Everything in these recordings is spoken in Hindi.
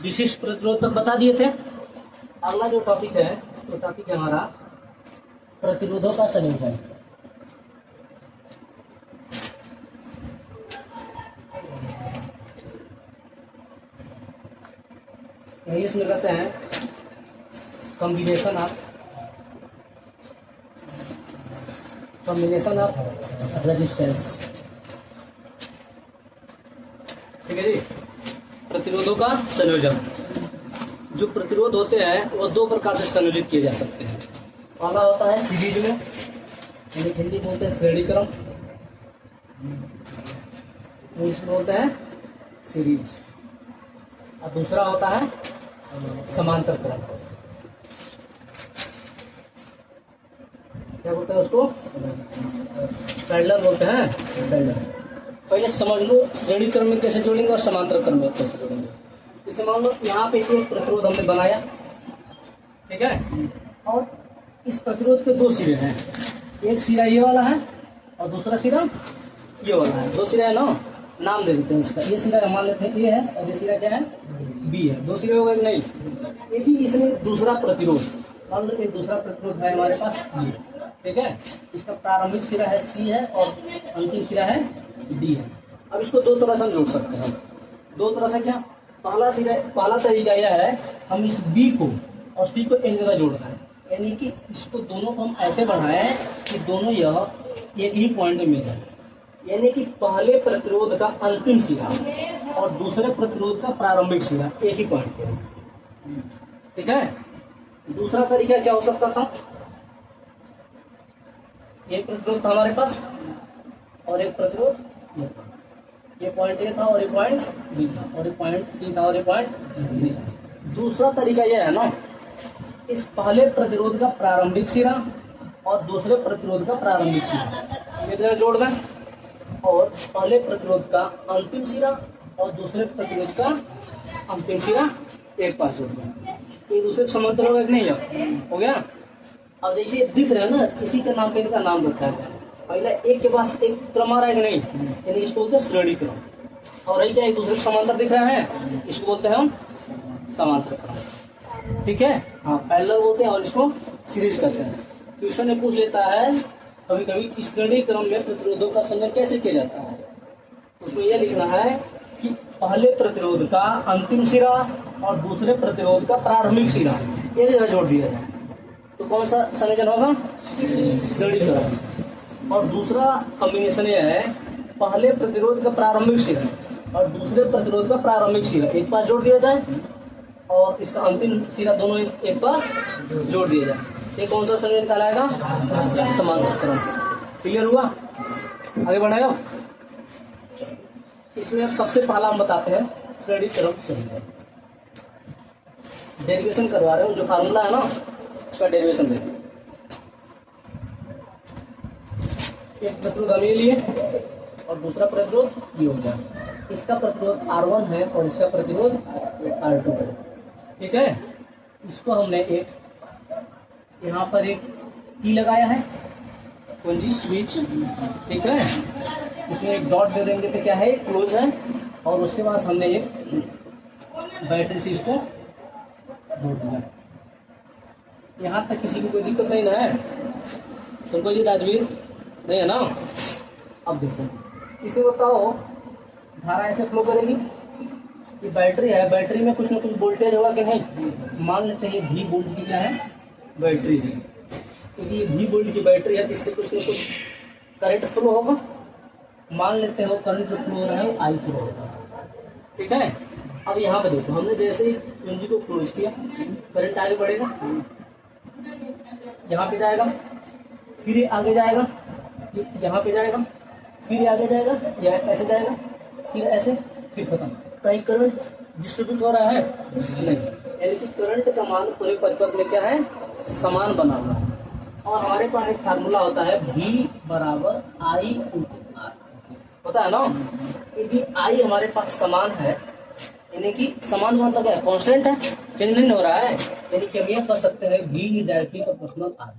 विशिष्ट प्रतिरोध तक बता दिए थे। अगला जो टॉपिक है वो टॉपिक है हमारा प्रतिरोधों का संयोजन। इंग्लिश में कहते हैं कॉम्बिनेशन ऑफ रेजिस्टेंस। ठीक है जी। प्रतिरोधों का संयोजन, जो प्रतिरोध होते हैं वो दो प्रकार से संयोजित किए जा सकते हैं। पहला होता है सीरीज में, यानी हिंदी में बोलते हैं श्रेणी क्रम, इंग्लिश में बोलते हैं सीरीज। और दूसरा होता है समांतर क्रम। क्या बोलते हैं उसको? पैरेलल बोलते हैं। पैरेलल। पहले समझ लो श्रेणी क्रम में कैसे जोड़ेंगे और समांतर क्रम में कैसे जोड़ेंगे। जैसे मान लो यहाँ पे एक प्रतिरोध हमने बनाया, ठीक है, और इस प्रतिरोध के दो सिरे हैं, एक सिरा ये वाला है और दूसरा सिरा ये वाला है। दो सिरा है ना, नाम दे देते हैं इसका। ये सिरा मान लेते हैं ए है और ये सिरा क्या है? बी है। दो सिरे हो गए कि नहीं? यदि इसने दूसरा प्रतिरोध, मान लो एक दूसरा प्रतिरोध है हमारे पास ये, ठीक है, इसका प्रारंभिक सिरा है सी है और अंतिम सिरा है डी है। अब इसको दो तरह से हम जोड़ सकते हैं। दो तरह से क्या? पहला तरीका यह है, हम इस बी को और सी को एक जगह जोड़ना है, यानी कि इसको दोनों को हम ऐसे बढ़ाएं कि दोनों यह एक ही पॉइंट में मिल जाए, यानी कि पहले प्रतिरोध का अंतिम सिरा और दूसरे प्रतिरोध का प्रारंभिक सिरा एक ही पॉइंट पे। ठीक है। दूसरा तरीका क्या हो सकता था? एक प्रतिरोध था हमारे पास और एक प्रतिरोध ये था, ये पॉइंट ए था और ये पॉइंट बी था, और ये पॉइंट सी था और ये पॉइंट डी था। दूसरा तरीका यह है ना, इस पहले प्रतिरोध का प्रारंभिक सिरा और दूसरे प्रतिरोध का प्रारंभिक सिरा एक जगह जोड़ दें, और पहले प्रतिरोध का अंतिम सिरा और दूसरे प्रतिरोध का अंतिम सिरा एक पास जोड़ दें। एक दूसरे के समांतर हो गया कि नहीं? हो गया। अब जैसे दिख रहा है ना, इसी के नाम पे इनका नाम रखा है। पहले एक के पास एक क्रम आ रहा है कि नहीं, यानी इसको बोलते हैं श्रेणी क्रम। और यही क्या एक दूसरे के समांतर दिख रहा है, इसको बोलते हैं हम समांतर क्रम। ठीक है। हाँ, पैरेलल बोलते हैं और इसको सीरीज कहते हैं। क्वेश्चन में पूछ लेता है कभी कभी कि श्रेणी क्रम में प्रतिरोधों का संयोजन कैसे किया जाता है। उसमें यह लिखना है कि पहले प्रतिरोध का अंतिम सिरा और दूसरे प्रतिरोध का प्रारंभिक सिरा एक जगह जोड़ दिया जाए तो कौन सा संयोजन होगा? श्रेणी क्रम। और दूसरा कॉम्बिनेशन यह है, पहले प्रतिरोध का प्रारंभिक सिरा और दूसरे प्रतिरोध का प्रारंभिक सिरा एक पास जोड़ दिया जाए और इसका अंतिम सिरा दोनों एक पास जोड़ दिया जाए। ये कौन सा संयोजन कहलाएगा? समांतर क्रम। क्लियर हुआ? आगे बढ़ाएगा। इसमें अब सबसे पहला हम बताते हैं श्रेणी क्रम संयोजन। डेरिवेशन करवा रहे हो, जो फार्मूला है ना उसका डेरिवेशन देखिए। एक प्रतिरोध हम ये लिए और दूसरा प्रतिरोध ये हो गया। इसका प्रतिरोध R1 है और इसका प्रतिरोध R2 है। ठीक है। इसको हमने एक यहाँ पर एक की लगाया है, कौन सी? स्विच। ठीक है। इसमें एक डॉट दे देंगे तो क्या है? क्लोज है। और उसके बाद हमने एक बैटरी से इसको जोड़ दिया। यहाँ तक किसी को कोई दिक्कत नहीं ना है? तुमको जी राजवीर नहीं है ना? अब देखो इसे बताओ, धारा ऐसे फ्लो करेगी। ये बैटरी है, बैटरी में कुछ ना कुछ वोल्टेज होगा कि नहीं? मान लेते हैं V वोल्ट की क्या है? बैटरी है। क्योंकि ये V वोल्ट की बैटरी है, इससे कुछ ना कुछ करंट फ्लो होगा। मान लेते हो करंट जो फ्लो हो रहा है वो I फ्लो होगा। ठीक है। अब यहाँ पे देखो, हमने जैसे ही कुंजी को क्लोज किया, करंट आगे बढ़ेगा, यहाँ पे जाएगा, फिर आगे जाएगा, यहाँ पे जाएगा, फिर आगे जाएगा, या ऐसे जाएगा, फिर ऐसे, फिर खत्म। कहीं करंट डिस्ट्रीब्यूट हो रहा है? नहीं। यानी कि करंट का मान पूरे परिपथ में क्या है? समान बना हुआ है। और हमारे पास एक फार्मूला होता है V बराबर I × R, होता है ना? यदि I हमारे पास समान है, यानी कि समान मतलब क्या है? कांस्टेंट है, चेंज नहीं हो रहा है, यानी कि हम ये कर सकते हैं V डायरेक्टली प्रोपोर्शनल R।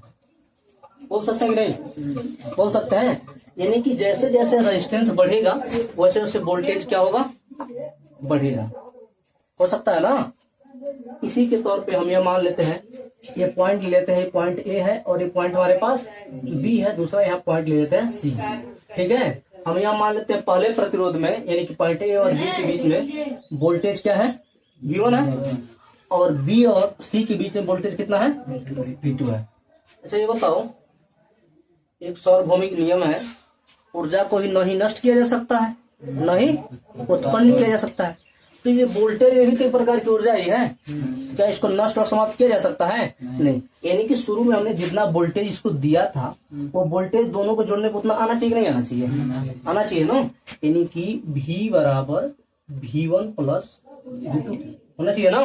बोल सकते हैं कि नहीं? बोल सकते हैं। यानी कि जैसे जैसे रेजिस्टेंस बढ़ेगा वैसे वैसे वोल्टेज क्या होगा? बढ़ेगा। हो सकता है ना। इसी के तौर पे हम यह मान लेते हैं, ये पॉइंट लेते हैं, पॉइंट ए है और ये पॉइंट हमारे पास बी है, दूसरा यहाँ पॉइंट ले लेते हैं सी। ठीक है, हम यहाँ मान लेते हैं पहले प्रतिरोध में यानी कि पॉइंट ए और बी के बीच में वोल्टेज क्या है, V1 है, और बी और सी के बीच में वोल्टेज कितना है, V2 है। अच्छा ये बताओ, एक सार्वभौमिक नियम है, ऊर्जा को ही नहीं नष्ट किया जा सकता है, नहीं उत्पन्न किया जा सकता है। तो ये वोल्टेज भी तो एक प्रकार की ऊर्जा ही है, क्या इसको नष्ट और समाप्त किया जा सकता है, नहीं। यानी कि शुरू में हमने जितना वोल्टेज इसको दिया था वो वोल्टेज दोनों को जोड़ने पर उतना आना चाहिए कि नहीं आना चाहिए, आना चाहिए ना। यानी कि V बराबर V1 प्लस V2 होना चाहिए ना।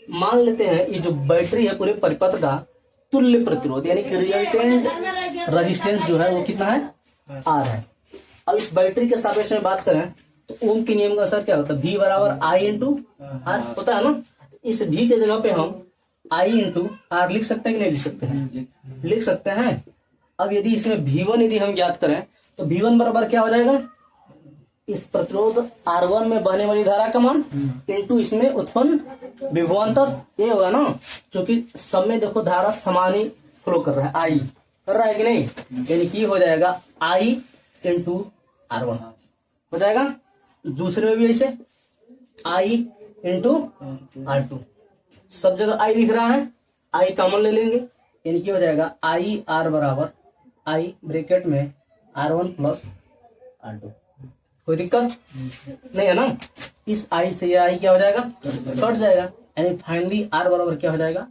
मान लेते हैं ये जो बैटरी है पूरे परिपथ का तुल्य प्रतिरोध यानी कि रिजल्टेंट रेजिस्टेंस जो है वो कितना है, R है। अब इस बैटरी के सापेक्ष में बात करें तो ओम के नियम का असर क्या होता है, V बराबर I इंटू R होता है ना। इस V के जगह पे हम I इंटू R लिख सकते हैं कि नहीं लिख सकते हैं, लिख सकते हैं। अब यदि इसमें V1 यदि हम ज्ञात करें तो V1 बराबर क्या हो जाएगा, इस प्रतिरोध R1 में बहने वाली धारा का मान इंटू इसमें उत्पन्न विभवांतर ये होगा ना, क्योंकि सब में देखो धारा समान ही फ्लो कर रहा है, I कर रहा है कि नहीं, यानी कि हो जाएगा I इंटू R1 हो जाएगा। दूसरे में भी ऐसे I इंटू R2, सब जगह I लिख रहा है, I कॉमन ले लेंगे यानी कि हो जाएगा I R बराबर I ब्रैकेट में R1 प्लस R2। कोई दिक्कत नहीं है ना। इस I से यह I क्या हो जाएगा, कट जाएगा, यानी फाइनली R बराबर क्या हो जाएगा,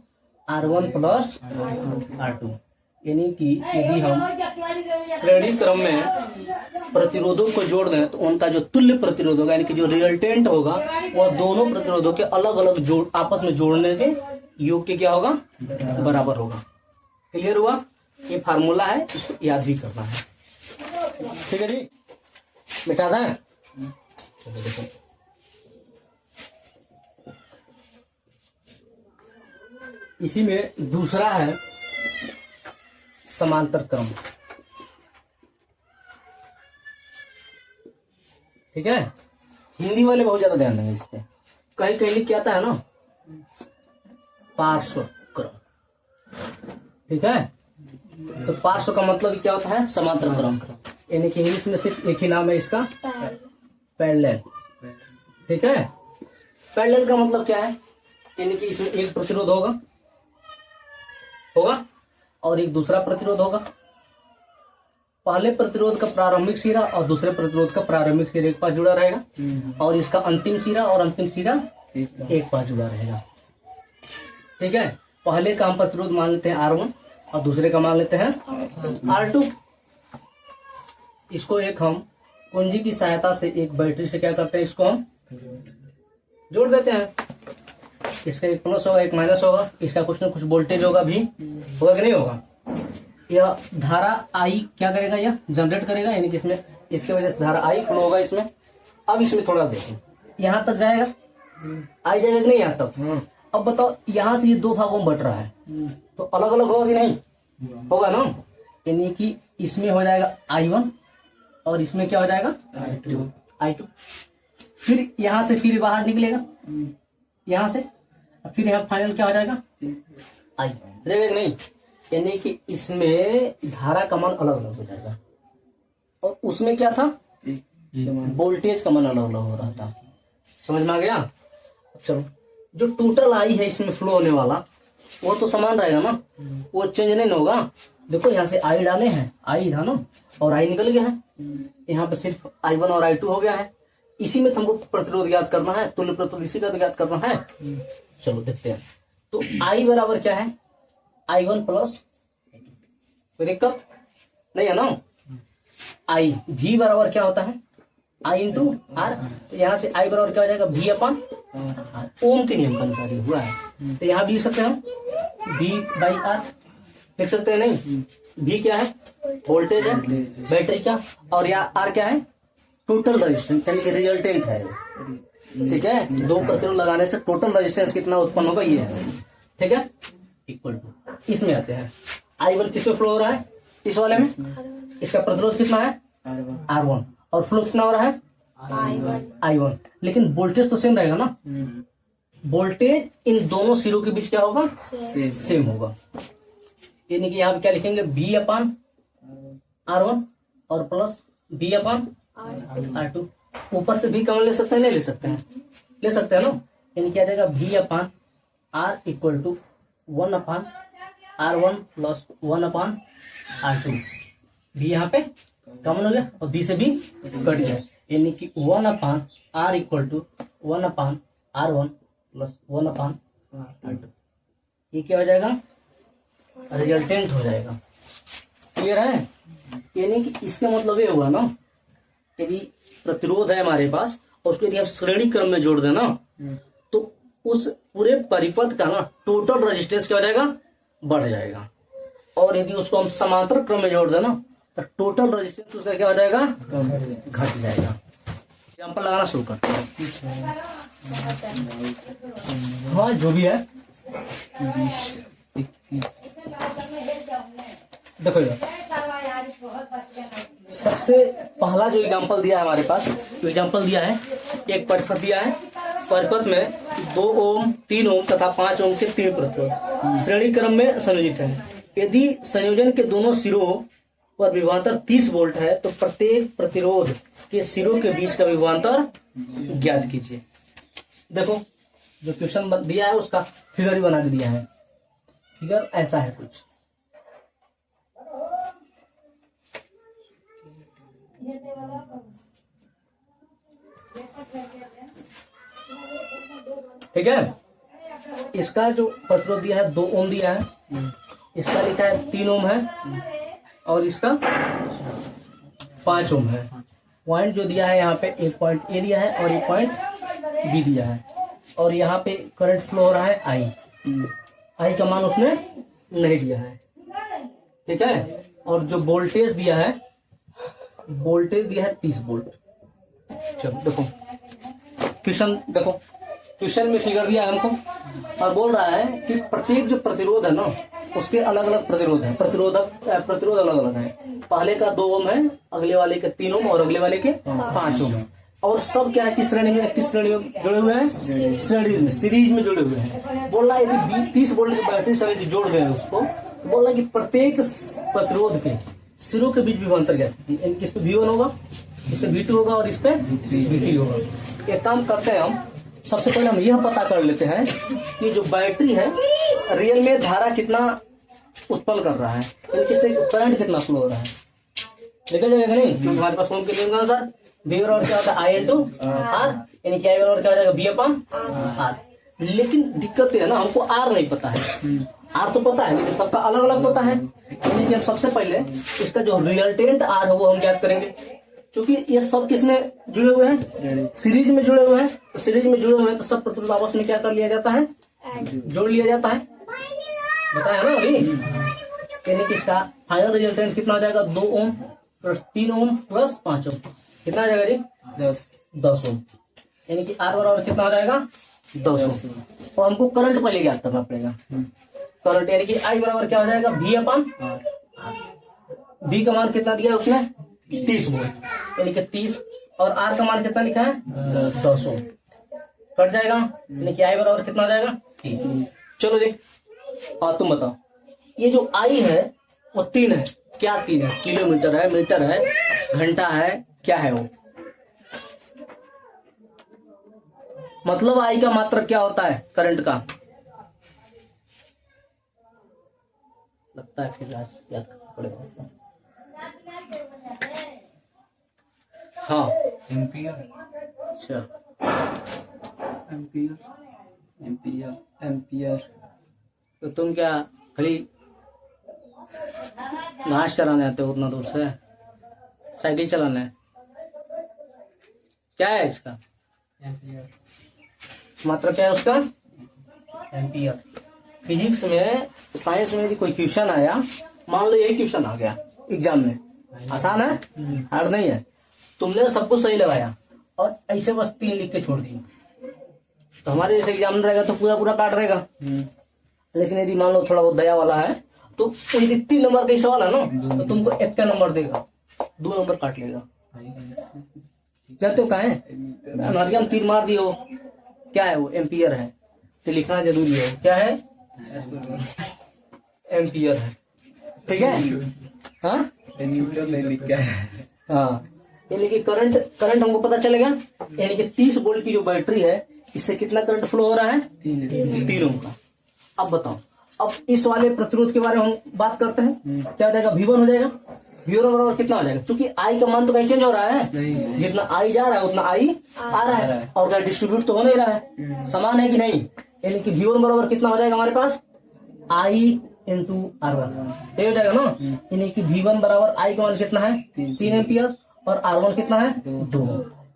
R1 प्लस R2। यानी कि यदि हम श्रेणी क्रम में प्रतिरोधों को जोड़ दें तो उनका जो तुल्य प्रतिरोध होगा यानी कि जो रिजल्टेंट होगा वह दोनों प्रतिरोधों के अलग अलग जोड़ आपस में जोड़ने के योग के क्या होगा, बराबर होगा। क्लियर हुआ, ये फार्मूला है, इसको याद भी करना है। ठीक है जी, मिटा दें। चलो देखो, इसी में दूसरा है समांतर क्रम। ठीक है, हिंदी वाले बहुत ज्यादा ध्यान देंगे इस पे, कहीं कहीं लिख के आता है ना पार्श्व क्रम। ठीक है, तो पार्श्व का मतलब क्या होता है, समांतर क्रम, यानी कि इंग्लिश में सिर्फ एक ही नाम है इसका, पैरेलल। ठीक है, पैरेलल का मतलब क्या है, यानी कि इसमें एक प्रतिरोध होगा और एक दूसरा प्रतिरोध होगा। पहले प्रतिरोध का प्रारंभिक सिरा और दूसरे प्रतिरोध का प्रारंभिक सिरा एक पास जुड़ा रहेगा और इसका अंतिम सिरा और अंतिम सिरा एक पास जुड़ा रहेगा। ठीक है, पहले का हम प्रतिरोध मान लेते हैं R1 और दूसरे का मान लेते हैं R2। इसको एक हम कुंजी की सहायता से एक बैटरी से क्या करते हैं, इसको हम जोड़ देते हैं। इसका एक प्लस होगा एक माइनस होगा, इसका कुछ ना कुछ वोल्टेज होगा भी, होगा कि नहीं होगा। यह धारा I क्या करेगा, यह जनरेट करेगा, यानी कि इसमें इसके वजह से धारा I फ्लो होगा इसमें। अब इसमें थोड़ा देखो, यहाँ तक जाएगा, I जाएगा कि नहीं यहाँ तक। अब बताओ यहाँ से ये दो भागों में बट रहा है तो अलग अलग होगा कि नहीं, होगा ना। यानी कि इसमें हो जाएगा I1 और इसमें क्या हो जाएगा I2। फिर यहाँ से फिर बाहर निकलेगा यहाँ से, फिर यहाँ फाइनल क्या हो जाएगा I रहेगा कि नहीं। यानी कि इसमें धारा का मान अलग अलग हो जाएगा और उसमें क्या था, वोल्टेज का मान अलग अलग हो रहा था। समझ में आ गया। चलो, जो टोटल I है इसमें फ्लो होने वाला वो तो समान रहेगा ना, वो चेंज नहीं होगा। देखो यहाँ से I डाले हैं, I था ना और I निकल गया है, यहाँ पे सिर्फ I1 और I2 हो गया है। इसी में हमको प्रतिरोध ज्ञात करना है, तुल्य प्रतिरोध इसी का तो ज्ञात करना है। चलो देखते हैं, तो I बराबर क्या है, I1 प्लस, कोई दिक्कत नहीं है ना। I V बराबर क्या होता है, I इंटू R। तो यहाँ से I बराबर क्या हो जाएगा, V अपन ओम के नियम का अनुसार हुआ है। तो यहाँ भी लिख सकते हैं हम V बाई R, लिख सकते हैं नहीं। V क्या है, वोल्टेज है बैटरी का, और यहाँ R क्या है, टोटल रेजिस्टेंस यानी कि रिजल्टेंट है। ठीक है, दो प्रतिरोध लगाने से टोटल रेजिस्टेंस कितना उत्पन्न होगा ये है। ठीक है, इक्वल टू, इसमें आते हैं I1 किस पे फ्लो हो रहा है, इस वाले में, इसका प्रतिरोध कितना है R1 और फ्लो कितना हो रहा है I1, लेकिन वोल्टेज तो सेम रहेगा ना। वोल्टेज इन दोनों सिरों के बीच क्या होगा? सेम होगा। यानी कि यहाँ पे क्या लिखेंगे? V/R1 और प्लस V/R2। ऊपर से भी कॉमन ले सकते हैं, नहीं ले सकते हैं? ले सकते हैं ना। यानी क्या आ जाएगा? V/R equal to 1/R1 plus 1/R2। भी यहाँ पे कॉमन हो गया और बी से भी कट गया। यानी कि 1/R equal to 1/R1 plus 1/R2। ये क्या हो जाएगा? रिजल्टेंट हो जाएगा। क्लियर है? यानी कि इसका मतलब ये हुआ ना, यदि प्रतिरोध है हमारे पास और उसको यदि आप श्रेणी क्रम में जोड़ देना तो उस पूरे परिपथ का ना टोटल रेजिस्टेंस क्या हो जाएगा? बढ़ जाएगा। और यदि उसको हम समांतर क्रम में जोड़ देना तो टोटल रेजिस्टेंस उसका क्या हो जाएगा? घट जाएगा। एग्जाम्पल लगाना शुरू करते हैं। हाँ, जो भी है। देखो इधर सबसे पहला जो एग्जाम्पल दिया है हमारे पास, जो एग्जाम्पल दिया है, एक परिपथ दिया है। परिपथ में 2 ओम, 3 ओम तथा 5 ओम के 3 प्रतिरोध श्रेणी क्रम में संयोजित है। यदि संयोजन के दोनों सिरों पर विभवांतर 30 वोल्ट है तो प्रत्येक प्रतिरोध के सिरों के बीच का विभवांतर ज्ञात कीजिए। देखो जो क्वेश्चन दिया है उसका फिगर भी बना के दिया है। फिगर ऐसा है कुछ। ठीक है। इसका जो प्रतिरोध दिया है 2 ओम दिया है, इसका लिखा है 3 ओम है और इसका 5 ओम है। पॉइंट जो दिया है यहाँ पे एक पॉइंट ए दिया है और एक पॉइंट बी दिया है। और यहाँ पे करंट फ्लो हो रहा है आई का मान उसने नहीं दिया है। ठीक है। और जो वोल्टेज दिया है, वोल्टेज दिया है 30 वोल्ट। चलो देखो क्वेश्चन, देखो क्वेश्चन में फिगर दिया है हमको और बोल रहा है कि प्रत्येक जो प्रतिरोध है ना उसके अलग अलग प्रतिरोध है। प्रतिरोध अलग अलग है। पहले का 2 ओम है, अगले वाले के 3 ओम और अगले वाले के 5 ओम है। और सब क्या है? किस श्रेणी में जुड़े हुए हैं? श्रेणी में, सीरीज में जुड़े हुए हैं। बोल रहा है यदि 30 वोल्ट की बैटरी से जोड़ दें उसको, तो बोल रहा है कि प्रत्येक प्रतिरोध के सिरों के बीच विभवांतर ज्ञात कीजिए। इस पे V1 होगा, इस पे V2 होगा और इस पे V3 होगा। एक काम करते हैं हम, सबसे पहले हम यह पता कर लेते हैं कि जो बैटरी है रियल में धारा कितना उत्पन्न कर रहा है, इससे करंट कितना फ्लो हो रहा है। निकल जाएगा नहीं? क्योंकि हमारे पास ओम के नियम के अनुसार V और क्या होता है? I/R, यानी कि I और क्या हो जाएगा? V/R। लेकिन दिक्कत है ना, हमको R नहीं पता है। R तो पता है लेकिन सबका अलग अलग पता है। यानी कि हम सबसे पहले इसका जो रिजल्टेंट R है वो हम ज्ञात करेंगे। क्योंकि ये सब किसमें जुड़े हुए हैं? सीरीज में जुड़े हुए हैं। तो सीरीज में जुड़े हुए हैं तो सब प्रतिरोध आपस में क्या कर लिया जाता है? जोड़ लिया जाता है। बताया ना अभी। यानी कि इसका फाइनल रिजल्टेंट कितना हो जाएगा? 2 ओम प्लस 3 ओम प्लस 5 ओम। कितना आ जाएगा जी? 10 ओम। यानी कि R बराबर कितना हो जाएगा? 10 ओम। और हमको करंट पहले ज्ञात करना पड़ेगा। करंट यानी कि I बराबर क्या हो जाएगा? V/R। V का मान कितना दिया है उसने? 30 वोल्ट, यानी कि 30 और R का मान कितना लिखा है? 10 ओम। कट जाएगा, यानी कि I बराबर कितना हो जाएगा? 3। चलो जी, तुम बताओ ये जो I है वो 3 है। क्या 3 है? किलोमीटर है, मीटर है, घंटा है, क्या है वो? मतलब I का मात्रक क्या होता है करंट का? लगता है फिर आज याद करना पड़ेगा। हाँ, एम्पियर। अच्छा, एम्पियर। तो तुम क्या खाली घास चलाने आते हो उतना दूर से? साइकिल चलाना है? क्या है इसका एम्पियर? मात्रा क्या है उसका? एम्पियर। फिजिक्स में, साइंस में यदि कोई क्वेश्चन आया, मान लो यही क्वेश्चन आ गया एग्जाम में, आसान है, हार्ड नहीं है, तुमने सब कुछ सही लगाया और ऐसे बस 3 लिख के छोड़ दिए, तो हमारे जैसे एग्जामिनर रहेगा तो पूरा पूरा काट देगा। लेकिन यदि मान लो थोड़ा बहुत दया वाला है तो यदि 3 नंबर का सवाल है ना तो तुमको 1 का नंबर देगा, 2 नंबर काट लेगा। जानते हो कहाँ है? नलिया में तीर मार दियो, क्या है वो? एम्पियर है। तो लिखना जरूरी है, क्या है? एम्पियर है। ठीक है, हाँ हाँ। यानी कि करंट हमको पता चलेगा, यानी कि 30 वोल्ट की जो बैटरी है, इससे कितना करंट फ्लो हो रहा है? 3 ओम का। अब बताओ, अब इस वाले प्रतिरोध के बारे में हम बात करते हैं। क्या हो जाएगा? V1 हो जाएगा। V1 बराबर कितना हो जाएगा? क्योंकि I का मान तो कहीं चेंज हो रहा है, जितना I जा रहा है उतना I आ रहा है, और क्या डिस्ट्रीब्यूट तो हो नहीं रहा है, समान है कि नहीं? यानी कि V1 बराबर कितना हो जाएगा हमारे पास? I इंटू R1, ये हो जाएगा ना। यानी कि V1 बराबर I का मान कितना है? 3 एम्पियर, और R1 कितना है? 2।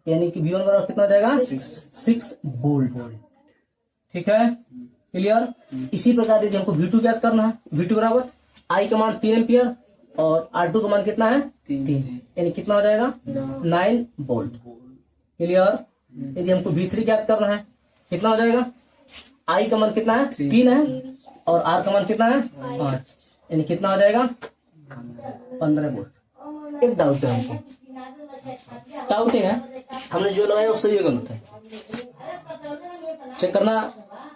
यानी कि V1 बराबर कितना हो जाएगा? 6 वोल्ट। ठीक है, क्लियर। इसी प्रकार यदि हमको V2 ज्ञात करना है, V2 बराबर I का मान 3 एम्पियर और R2 का मान कितना है? 3, यानी कितना हो जाएगा? 9 वोल्ट। क्लियर। यदि हमको V3 ज्ञात करना है, कितना हो जाएगा? I का मान कितना है? 3 है, और R का मान कितना है? 5, यानी कितना हो जाएगा? 15 वोल्ट। एक डाउट है हमको, डाउट है हमने जो लगाया वो सही है गलत है? चेक करना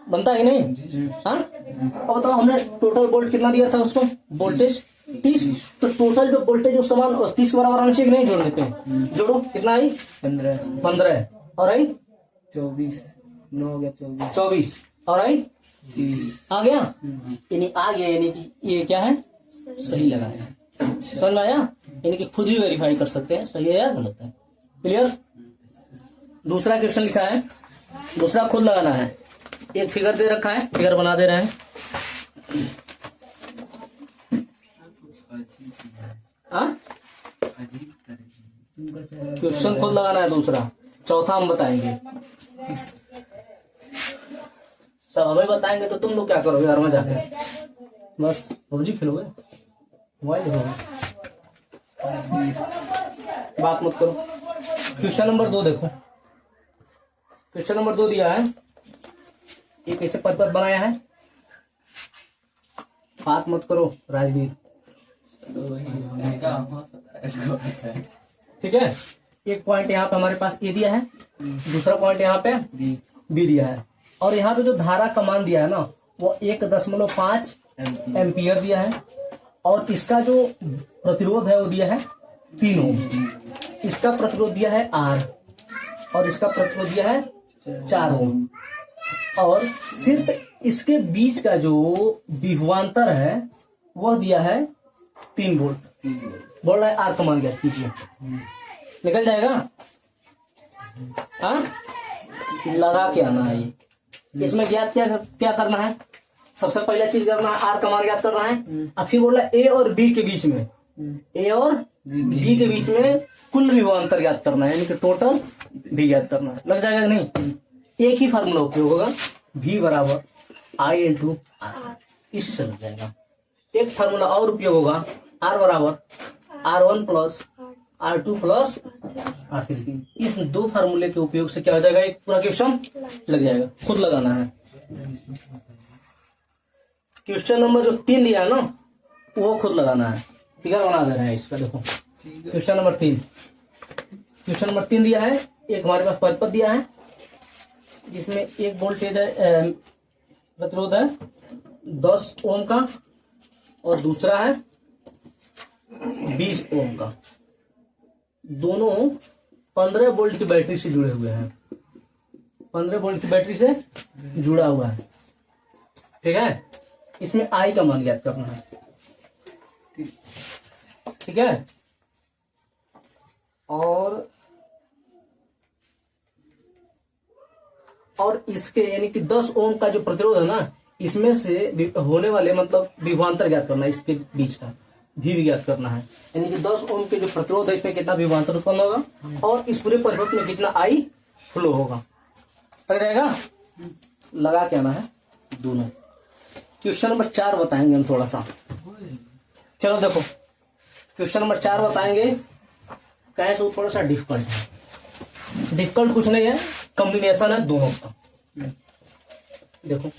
बनता है नहीं? हाँ, अब बताओ, हमने टोटल वोल्ट कितना दिया था उसको? वोल्टेज 30। तो टोटल जो वोल्टेज जो समान 30 के बराबर आना चाहिए कि नहीं? जोड़ने पे जोड़ो, कितना आई? 15, और आई 24, 9 हो गया 24, और आई 30 आ गया। यानी आ गया, यानी कि ये क्या है? सही लगा है। समझ में आया? यानी कि खुद ही वेरीफाई कर सकते हैं सही है या गलत है। क्लियर। दूसरा क्वेश्चन लिखा है, दूसरा खुद लगाना है। एक फिगर दे रखा है, फिगर बना दे रहे हैं। क्वेश्चन खुद लगाना है दूसरा, चौथा हम बताएंगे। सब हमें बताएंगे तो तुम लोग क्या करोगे घर में जाके? बस पबजी खेलोगे, मोबाइल देखोगे, बात मत करो। क्वेश्चन नंबर 2 देखो, क्वेश्चन नंबर 2 दिया है, ये कैसे पद बनाया है? बात मत करो राजवीर। ठीक है, एक पॉइंट यहाँ पे हमारे पास ए दिया है, दूसरा पॉइंट यहाँ पे बी दिया है, और यहाँ पे जो धारा का मान दिया है ना, वो 1.5 एम्पियर दिया है, और इसका जो प्रतिरोध है वो दिया है 3 ओम। इसका प्रतिरोध दिया है R, और इसका प्रतिरोध दिया है 4 ओम, और सिर्फ इसके बीच का जो विभवांतर है वह दिया है 3 वोल्ट। बोल रहा है R का मान ज्ञात कीजिए, निकल जाएगा। हाँ, लगा के आना है। इसमें ज्ञात क्या करना है? सबसे पहला चीज करना है R का मान ज्ञात करना है, और फिर बोल रहा है A और B के बीच में, A और B के बीच में कुल विभवांतर ज्ञात करना है, यानी कि टोटल भी ज्ञात करना है। लग जाएगा कि नहीं? एक ही फार्मूला उपयोग होगा, V बराबर I इंटू R, इसी से लग जाएगा। एक फार्मूला और उपयोग होगा, R बराबर R1 plus R2 plus R3। इस 2 फार्मूले के उपयोग से क्या हो जाएगा? एक पूरा क्वेश्चन लग जाएगा। खुद लगाना है। क्वेश्चन नंबर जो 3 दिया है ना, वो खुद लगाना है। फिगर बना दे रहे हैं इसका, देखो क्वेश्चन नंबर 3। क्वेश्चन नंबर 3 दिया है, एक हमारे पास पद दिया है, जिसमें एक वोल्टेज है, प्रतिरोध है 10 ओम का, और दूसरा है 20 ओम का। दोनों 15 वोल्ट की बैटरी से जुड़े हुए हैं, 15 वोल्ट की बैटरी से जुड़ा हुआ है। ठीक है, इसमें I का मान ज्ञात करना है। ठीक है, और इसके यानी कि 10 ओम का जो प्रतिरोध है ना, इसमें से होने वाले मतलब विभवांतर ज्ञात करना है, इसके बीच का भी ज्ञात करना है। यानी कि 10 ओम के जो प्रतिरोध है, इसमें कितना विभवांतर उत्पन्न होगा, और इस पूरे परिपथ में कितना I फ्लो होगा। लग जाएगा? लगा के आना है दोनों। क्वेश्चन नंबर 4 बताएंगे हम थोड़ा सा। चलो देखो, क्वेश्चन नंबर 4 बताएंगे, कैसे वो थोड़ा सा डिफिकल्ट है। डिफिकल्ट कुछ नहीं है, कॉम्बिनेशन है दोनों का। देखो